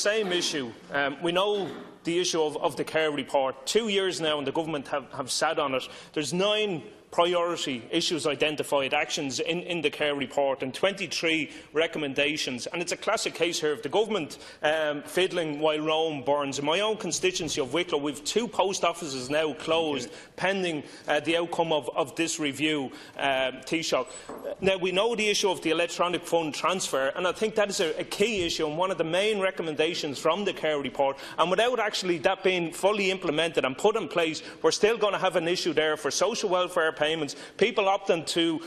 Same issue. We know the issue of the Kerr report. 2 years now and the government have sat on it. There's 9 priority issues identified, actions in the Kerr report, and 23 recommendations. And it's a classic case here of the government fiddling while Rome burns. In my own constituency of Wicklow, we have 2 post offices now closed, pending the outcome of this review, Taoiseach. Now, we know the issue of the electronic fund transfer, and I think that is a key issue and one of the main recommendations from the Kerr report. And without actually that being fully implemented and put in place, we're still going to have an issue there for social welfare payments, people opting to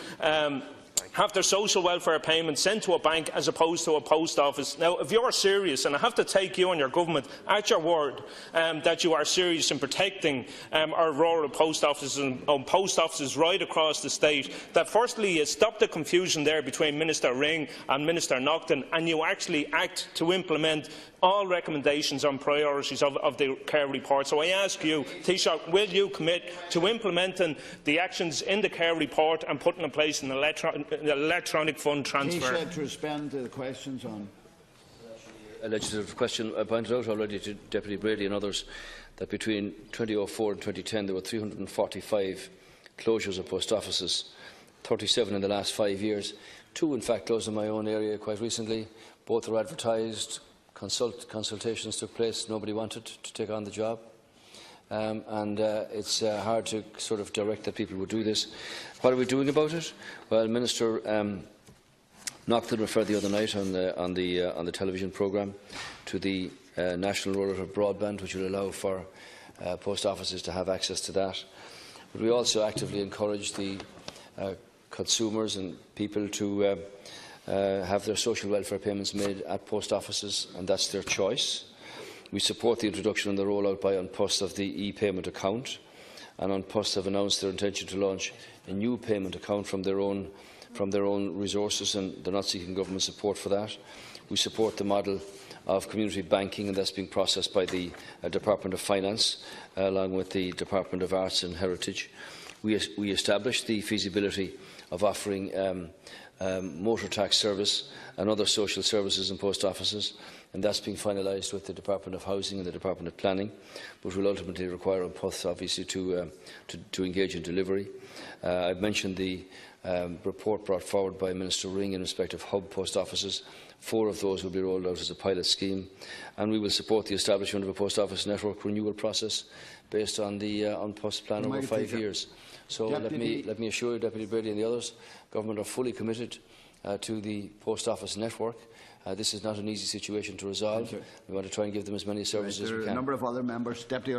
have their social welfare payments sent to a bank as opposed to a post office. Now, if you're serious, and I have to take you and your government at your word that you are serious in protecting our rural post offices and post offices right across the state, that firstly you stop the confusion there between Minister Ring and Minister Naughton, and you actually act to implement all recommendations on priorities of the Kerr report. So I ask you, Taoiseach, will you commit to implementing the actions in the Kerr report and putting in place an electronic fund transfer? Taoiseach, to respond to the questions on. A legislative question. I pointed out already to Deputy Brady and others that between 2004 and 2010 there were 345 closures of post offices, 37 in the last 5 years. 2 in fact closed in my own area quite recently. Both were advertised. Consultations took place. Nobody wanted to take on the job, and it's hard to sort of direct that people would do this. What are we doing about it? Well, Minister Naughton referred the other night on the television programme to the National Rollout of Broadband, which will allow for post offices to have access to that. But we also actively encourage the consumers and people to have their social welfare payments made at post offices, and that's their choice. We support the introduction and the rollout by An Post of the e-payment account, and An Post have announced their intention to launch a new payment account from their own resources, and they're not seeking government support for that. We support the model of community banking, and that's being processed by the Department of Finance along with the Department of Arts and Heritage. We established the feasibility of offering motor tax service and other social services in post offices, and that's being finalised with the Department of Housing and the Department of Planning, but will ultimately require An Post obviously to engage in delivery. I've mentioned the report brought forward by Minister Ring in respect of hub post offices. 4 of those will be rolled out as a pilot scheme, and we will support the establishment of a post office network renewal process based on the An Post plan over 5 years. So let me assure you, Deputy Brady and the others, Government are fully committed to the post office network. This is not an easy situation to resolve. We want to try and give them as many services as we can. A number of other members. Deputy